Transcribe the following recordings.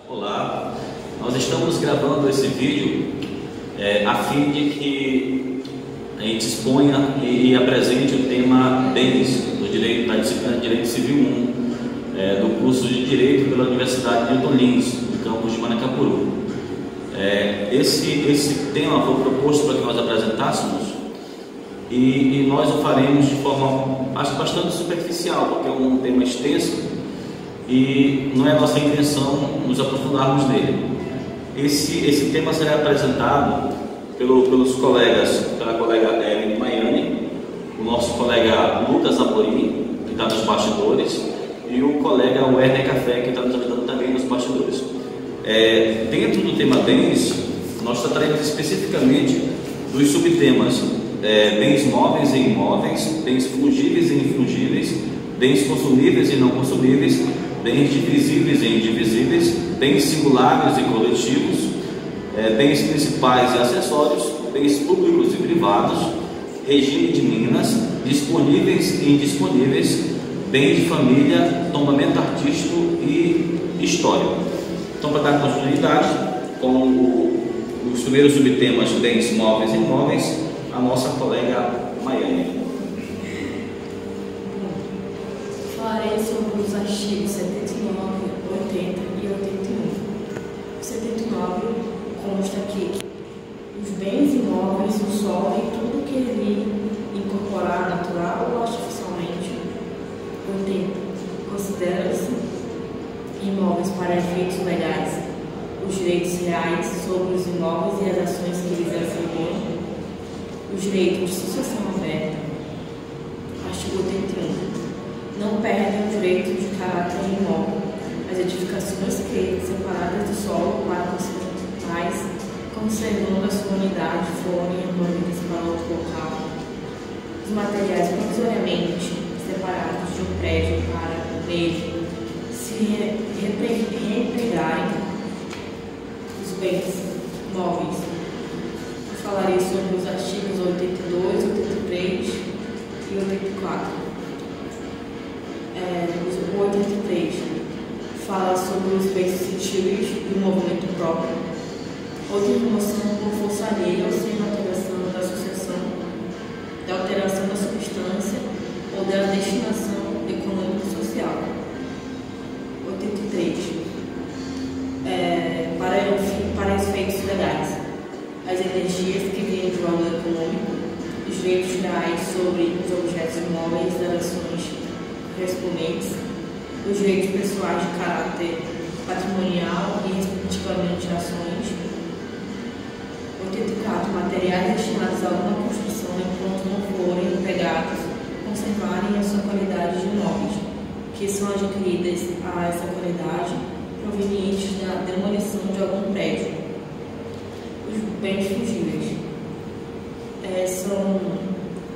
Olá, nós estamos gravando esse vídeo a fim de que a gente exponha e apresente o tema bens do direito, da disciplina de Direito Civil 1, do curso de Direito pela Universidade Newton Lins, no campus de Manacapuru. Esse tema foi proposto para que nós apresentássemos e nós o faremos de forma bastante superficial, porque é um tema extenso e não é nossa intenção nos aprofundarmos nele. Esse tema será apresentado pelos colegas, pela colega Ellen Maiani, o nosso colega Lucas Amorim, que está nos bastidores, e o colega Werner Café, que está nos ajudando também nos bastidores. Dentro do tema bens, nós trataremos especificamente dos subtemas bens móveis e imóveis, bens fungíveis e infungíveis, bens consumíveis e não consumíveis, bens divisíveis e indivisíveis, bens singulares e coletivos, bens principais e acessórios, bens públicos e privados, regime de minas, disponíveis e indisponíveis, bens de família, tombamento artístico e história. Então, para dar continuidade com os primeiros subtemas bens móveis e imóveis, a nossa colega Maiane. Falarei sobre os artigos 79, 80 e 81. O 79 consta que os bens imóveis, o solo e tudo que ele incorporar natural ou artificialmente. 80. Considera-se imóveis para efeitos legais os direitos reais sobre os imóveis e as ações que eles atribuem, os direitos de sucessão aberta. Artigo 81. Não perdem o direito de caráter imóvel as edificações que, separadas do solo para tais, conservando a sua unidade, forem removidas para outro local. Os materiais provisoriamente separados de um prédio para nele se reempregarem os bens móveis. Eu falarei sobre os artigos 82, 83 e 84. O 83 fala sobre os bens suscetíveis do movimento próprio ou de remoção por força alheia ou sem alteração da sucessão, da alteração da substância ou da destinação econômico-social. 83. Para efeitos legais, as energias que vêm do valor econômico, os direitos reais sobre os objetos imóveis das ações correspondentes, os direitos pessoais de caráter patrimonial e respectivamente ações. 84. Materiais destinados a alguma construção enquanto não forem empregados conservarem a sua qualidade de imóveis, que são adquiridas a essa qualidade provenientes da demolição de algum prédio. Os bens fungíveis são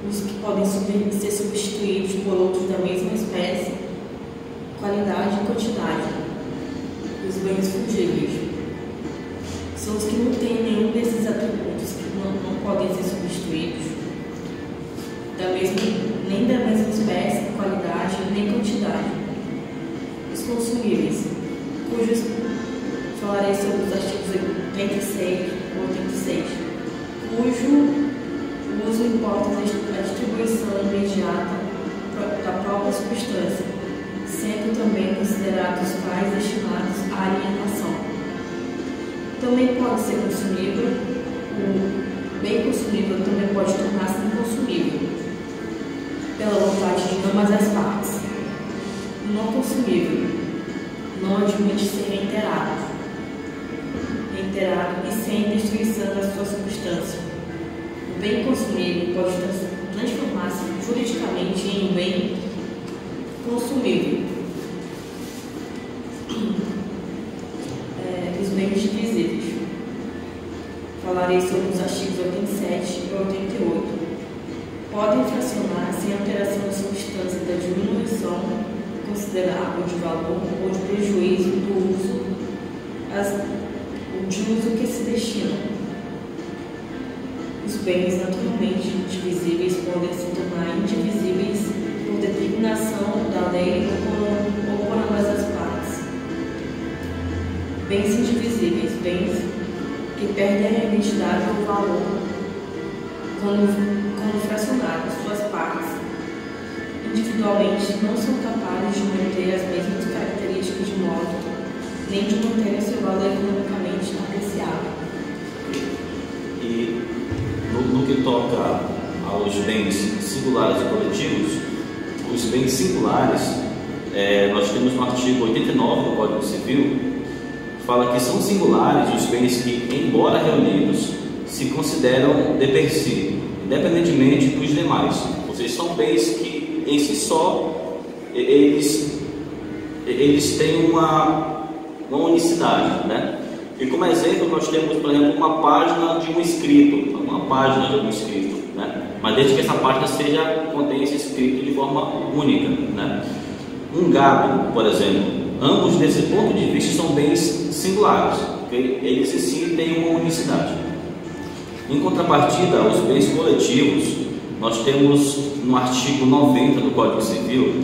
os que podem ser substituídos por outros da mesma espécie, qualidade e quantidade. Os bens fungíveis são os que não têm nenhum desses atributos, que não podem ser substituídos, nem da mesma espécie, qualidade, nem quantidade. Os consumíveis, cujos falarei sobre os artigos 86 ou 86, cujo uso importa a distribuição imediata da própria substância, sendo também considerados tais destinados à alienação. Também pode ser consumível, o bem consumível também pode tornar-se inconsumível, pela vontade de ambas as partes. Não consumível não admite ser reiterado e sem destruição da sua substância. O bem consumível pode transformar-se juridicamente em um bem consumível. Os bens divisíveis. Falarei sobre os artigos 87 e 88. Podem fracionar sem alteração da substância da diminuição considerável de valor ou de prejuízo do uso que se destina. Os bens naturalmente divisíveis podem se tornar indivisíveis por determinação da lei ou por ambas as partes. bens indivisíveis, bens que perdem a identidade ou valor quando fracionados, suas partes individualmente não são capazes de manter as mesmas características de modo, nem de manter seu valor economicamente apreciável. E no que toca aos bens singulares e coletivos, os bens singulares, nós temos no artigo 89 do Código Civil, fala que são singulares os bens que, embora reunidos, se consideram de per si, independentemente dos demais. Ou seja, são bens que em si só eles têm uma unicidade, né? E como exemplo nós temos, por exemplo, uma página de um escrito, né? Mas desde que essa página contenha esse escrito de forma única, né? Um gado, por exemplo, ambos desse ponto de vista são bens singulares, porque eles em si têm uma unicidade. Em contrapartida, os bens coletivos, nós temos no artigo 90 do Código Civil,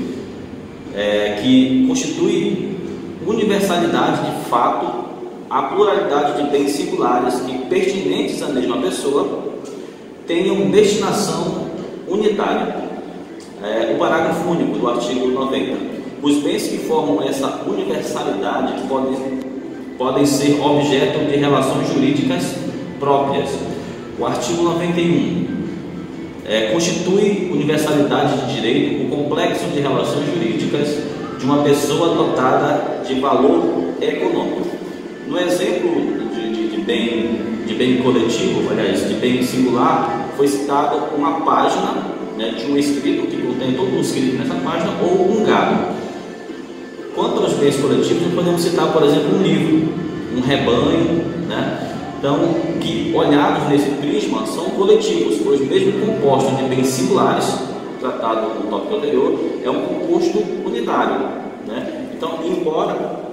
que constitui universalidade de fato a pluralidade de bens singulares que, pertinentes à mesma pessoa, tenham destinação unitária. O parágrafo único do artigo 90. Os bens que formam essa universalidade podem ser objeto de relações jurídicas próprias. O artigo 91 constitui universalidade de direito o complexo de relações jurídicas de uma pessoa dotada de valor econômico. No exemplo de bem coletivo, aliás, de bem singular, foi citada uma página, né, de um escrito que contém todo o escrito nessa página, ou um gado. Quanto aos bens coletivos, nós podemos citar, por exemplo, um livro, um rebanho, né? Então, que olhados nesse prisma são coletivos, pois mesmo composto de bens singulares, tratado no tópico anterior, é um composto unitário, né? Então, embora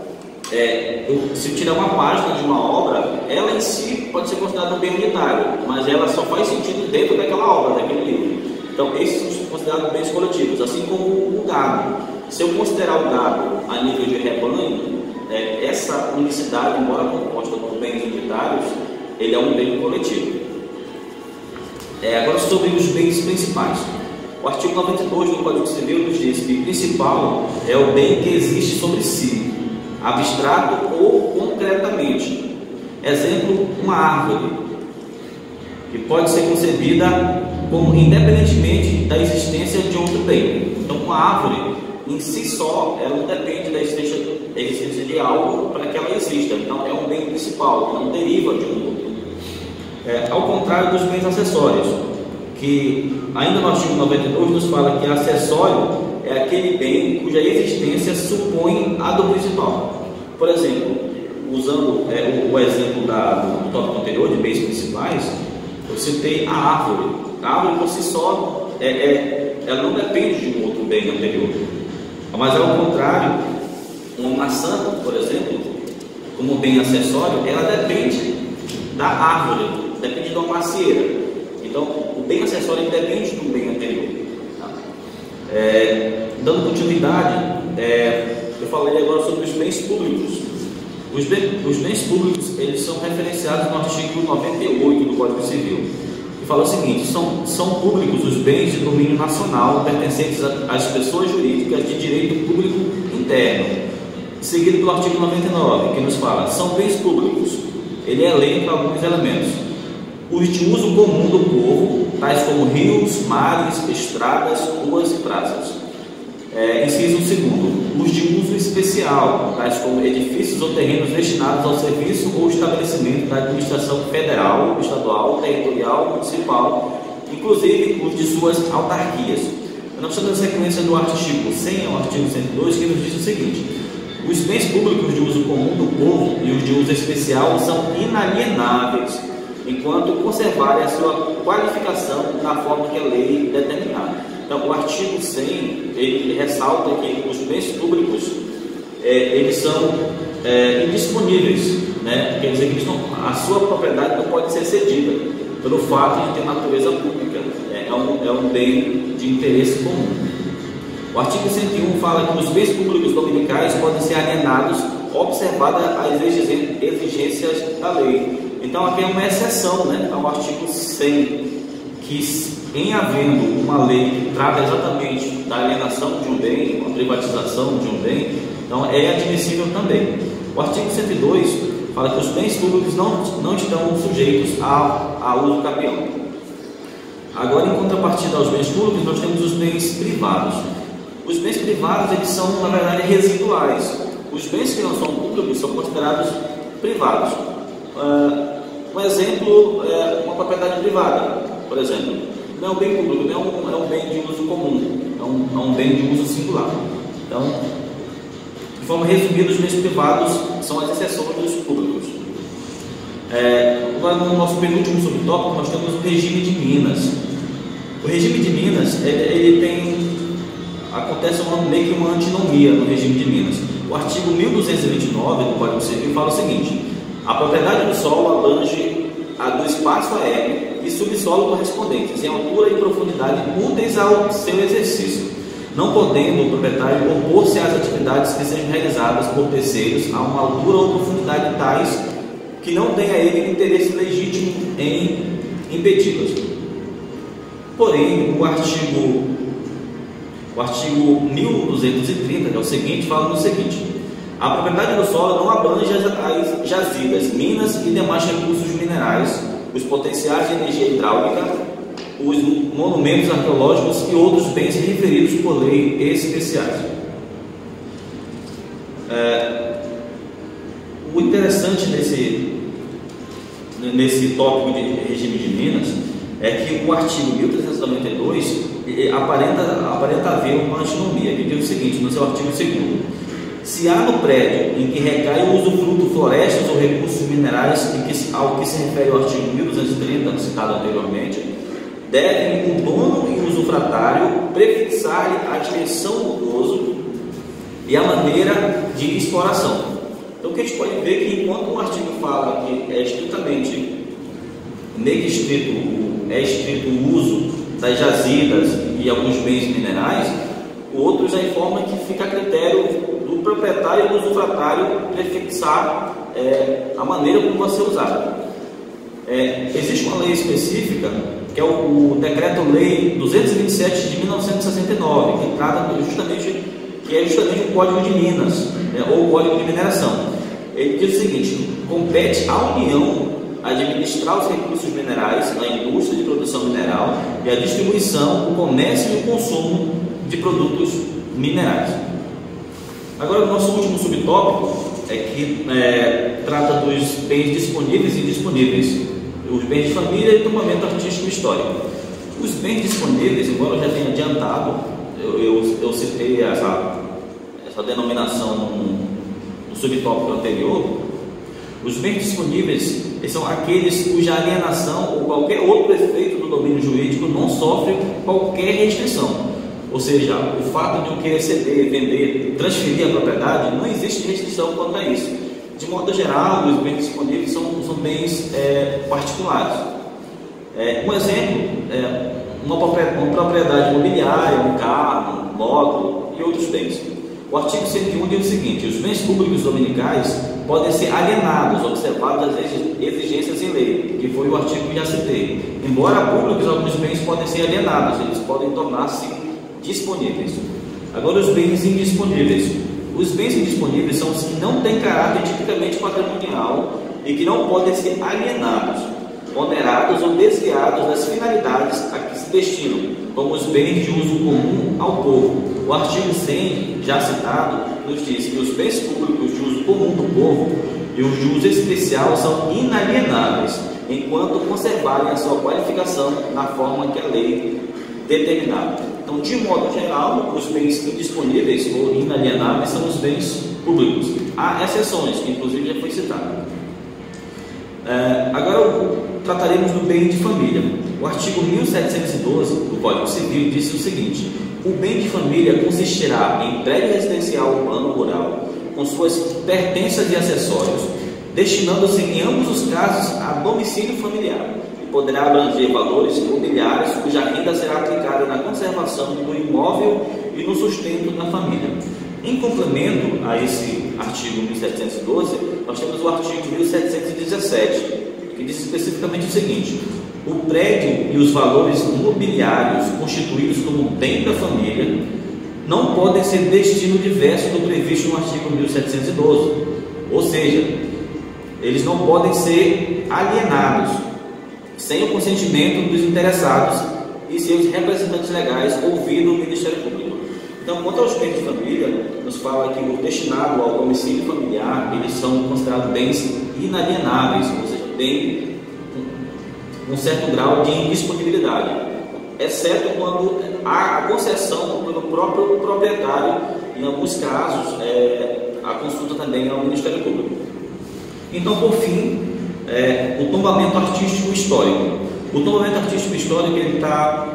se tirar uma página de uma obra, ela em si pode ser considerada um bem unitário, mas ela só faz sentido dentro daquela obra, daquele livro. Então, esses são considerados bens coletivos, assim como o gado. Se eu considerar o gado a nível de rebanho, essa unicidade, embora composta por bens unitários, ele é um bem coletivo. Agora, sobre os bens principais. O artigo 92 do Código Civil nos diz que principal é o bem que existe sobre si, abstrato ou concretamente. Exemplo, uma árvore, que pode ser concebida como independentemente da existência de outro bem. Então, uma árvore em si só, ela não depende da existência de algo para que ela exista. Então, é um bem principal, que não deriva de um outro. Ao contrário dos bens acessórios, que ainda no artigo 92 nos fala que acessório é aquele bem cuja existência supõe a do principal. Por exemplo, usando o exemplo do tópico anterior de bens principais, eu citei a árvore. A árvore por si só, ela não depende de um outro bem anterior. Mas ao contrário, uma maçã, por exemplo, como bem acessório, ela depende da árvore, depende de uma macieira. Então, o bem acessório depende do bem anterior. Tá? Dando continuidade, eu falei agora sobre os bens públicos. Os bens públicos, eles são referenciados no artigo 98 do Código Civil, que fala o seguinte: são públicos os bens de domínio nacional pertencentes às pessoas jurídicas de direito público interno, seguido pelo artigo 99, que nos fala: são bens públicos. Ele elenca alguns elementos: os de uso comum do povo, tais como rios, mares, estradas, ruas e praças. Inciso 2, os de uso especial, tais como edifícios ou terrenos destinados ao serviço ou estabelecimento da administração federal, estadual, territorial, municipal, inclusive os de suas autarquias. Nós estamos na sequência do artigo 100 ao artigo 102, que nos diz o seguinte: os bens públicos de uso comum do povo e os de uso especial são inalienáveis, enquanto conservarem a sua qualificação na forma que a lei determinar. Então, o artigo 100, ele ressalta que os bens públicos, eles são indisponíveis, né? Quer dizer que a sua propriedade não pode ser cedida, pelo fato de ter natureza pública, é um bem de interesse comum. O artigo 101 fala que os bens públicos dominicais podem ser alienados observadas as exigências da lei. Então aqui é uma exceção, né, ao artigo 100, que em havendo uma lei que trata exatamente da alienação de um bem, uma privatização de um bem, então é admissível também. O artigo 102 fala que os bens públicos não estão sujeitos a uso capião. Agora, em contrapartida aos bens públicos, nós temos os bens privados. Os bens privados, eles são, na verdade, residuais. Os bens que não são públicos são considerados privados. Um exemplo é uma propriedade privada, por exemplo. Não é um bem público, não é um bem de uso comum, é um bem de uso singular. Então, de forma resumida, os bens privados são as exceções dos públicos. Agora, no nosso penúltimo subtópico, nós temos o regime de Minas. O regime de Minas, acontece meio que uma antinomia no regime de Minas. O artigo 1229 do Código Civil fala o seguinte: a propriedade do solo abrange a do espaço aéreo e subsolo correspondentes, em altura e profundidade úteis ao seu exercício, não podendo o proprietário opor-se às atividades que sejam realizadas por terceiros a uma altura ou profundidade tais que não tenha ele interesse legítimo em impedi-las. Porém, o artigo 1230, que é o seguinte, fala no seguinte: a propriedade do solo não abrange as jazidas, minas e demais recursos minerais, os potenciais de energia hidráulica, os monumentos arqueológicos e outros bens referidos por lei especiais. O interessante nesse tópico de regime de Minas é que o artigo 1392 aparenta haver uma antinomia, que diz o seguinte, no seu artigo 2º: se há no prédio em que recai o usufruto florestas ou recursos minerais ao que se refere o artigo 1230, citado anteriormente, devem o dono e o usufratário prefixar-lhe a dimensão do uso e a maneira de exploração. Então, o que a gente pode ver é que enquanto um artigo fala que é estritamente estrito o uso das jazidas e alguns bens minerais, o outro já informa que fica a critério do proprietário e do usufratário prefixar a maneira como vai ser usado. Existe uma lei específica, que é o Decreto-Lei 227 de 1969, que trata justamente o Código de Minas, ou o Código de Mineração. Ele diz o seguinte: compete à União administrar os recursos minerais na indústria de produção mineral e a distribuição, o comércio e o consumo de produtos minerais. Agora, o nosso último subtópico trata dos bens disponíveis e indisponíveis, os bens de família e tombamento artístico e histórico. Os bens disponíveis, embora eu já tenha adiantado, eu citei essa denominação no subtópico anterior. Os bens disponíveis são aqueles cuja alienação ou qualquer outro efeito do domínio jurídico não sofre qualquer restrição. Ou seja, o fato de eu querer ceder, vender, transferir a propriedade, não existe restrição quanto a isso. De modo geral, os bens disponíveis são bens particulares. Um exemplo uma propriedade imobiliária, um carro, um moto e outros bens. O artigo 101 diz o seguinte: os bens públicos dominicais podem ser alienados, observadas as exigências em lei, que foi o artigo que já citei. Embora públicos, alguns bens podem ser alienados, eles podem tornar-se disponíveis. Agora, os bens indisponíveis. Os bens indisponíveis são os que não têm caráter tipicamente patrimonial e que não podem ser alienados, onerados ou desviados das finalidades a que se destinam, como os bens de uso comum ao povo. O artigo 100, já citado, nos diz que os bens públicos de uso comum do povo e os de uso especial são inalienáveis, enquanto conservarem a sua qualificação na forma que a lei determinar. Então, de modo geral, os bens indisponíveis ou inalienáveis são os bens públicos. Há exceções, que inclusive já foi citado. Agora trataremos do bem de família. O artigo 1712 do Código Civil disse o seguinte: o bem de família consistirá em prédio residencial urbano ou rural, com suas pertenças e acessórios, destinando-se em ambos os casos a domicílio familiar, e poderá abranger valores imobiliários cuja renda será aplicada na conservação do imóvel e no sustento da família. Em complemento a esse artigo 1712, nós temos o artigo 1717, que diz especificamente o seguinte: o prédio e os valores mobiliários constituídos como bem da família não podem ser destino diverso do previsto no artigo 1712, ou seja, eles não podem ser alienados sem o consentimento dos interessados e seus representantes legais ouvido o Ministério Público. Então, quanto aos bens de família, nos fala que o destinado ao domicílio familiar, eles são considerados bens inalienáveis, ou seja, tem um certo grau de indisponibilidade, exceto quando há a concessão pelo próprio proprietário, em alguns casos, a consulta também ao Ministério Público. Então, por fim, o tombamento artístico histórico. O tombamento artístico histórico ele está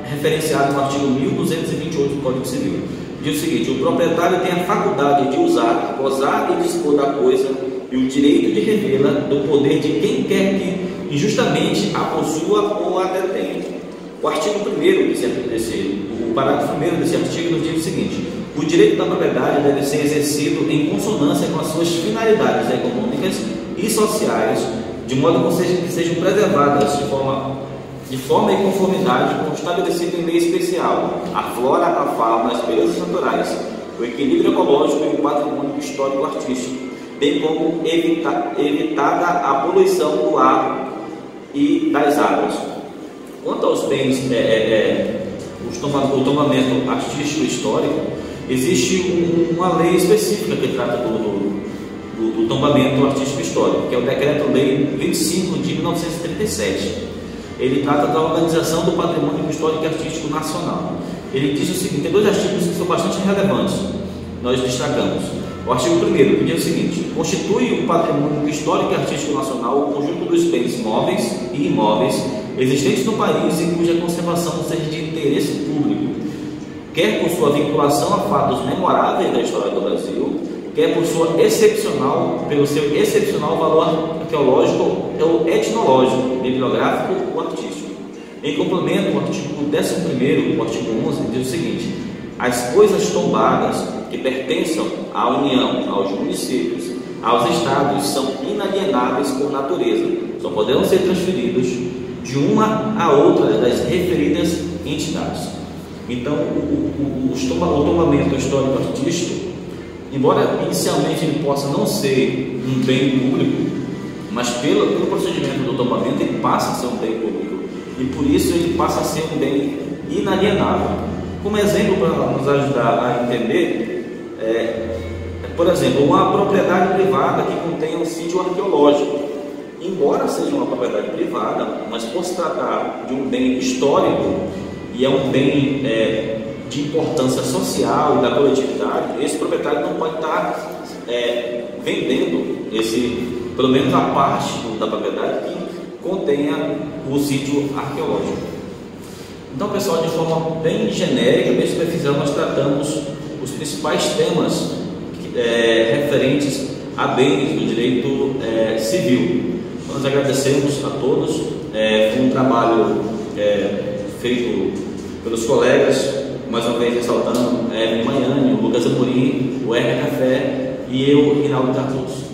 referenciado no artigo 1228 do Código Civil. Diz o seguinte: o proprietário tem a faculdade de usar, gozar e dispor da coisa e o direito de revê-la do poder de quem quer que injustamente a possua ou a detenha. O artigo 1º o parágrafo 1º desse artigo nos diz o seguinte: o direito da propriedade deve ser exercido em consonância com as suas finalidades econômicas e sociais, de modo que sejam preservadas de forma e conformidade com o estabelecido em lei especial, a flora, a fauna, as belezas naturais, o equilíbrio ecológico e o patrimônio histórico-artístico, bem como evitada a poluição do ar e das águas. Quanto aos bens, o tombamento artístico histórico, existe uma lei específica que trata do tombamento artístico histórico, que é o Decreto-Lei 25 de 1937. Ele trata da organização do patrimônio histórico e artístico nacional. Ele diz o seguinte: tem dois artigos que são bastante relevantes, nós destacamos. O artigo 1º que diz o seguinte: constitui o patrimônio histórico e artístico nacional o conjunto dos bens móveis e imóveis existentes no país e cuja conservação seja de interesse público, quer por sua vinculação a fatos memoráveis da história do Brasil, quer por pelo seu excepcional valor arqueológico ou etnológico, bibliográfico ou artístico. Em complemento, o artigo 11º, o artigo 11, diz o seguinte: as coisas tombadas que pertençam à União, aos municípios, aos estados, são inalienáveis por natureza, só poderão ser transferidos de uma a outra das referidas entidades. Então, o tombamento histórico-artístico, embora inicialmente ele possa não ser um bem público, mas pelo procedimento do tombamento ele passa a ser um bem público e por isso ele passa a ser um bem inalienável. Como exemplo, para nos ajudar a entender, por exemplo, uma propriedade privada que contenha um sítio arqueológico, embora seja uma propriedade privada, mas por se tratar de um bem histórico e é um bem de importância social e da coletividade, esse proprietário não pode estar vendendo pelo menos a parte da propriedade que contenha o sítio arqueológico. Então, pessoal, de forma bem genérica, bem superficial, nós tratamos os principais temas referentes a bens do direito civil. Nós agradecemos a todos. Foi um trabalho feito pelos colegas, mais uma vez ressaltando, Maiane, o Lucas Amorim, o Erika Café e eu, Rinaldo Cardoso.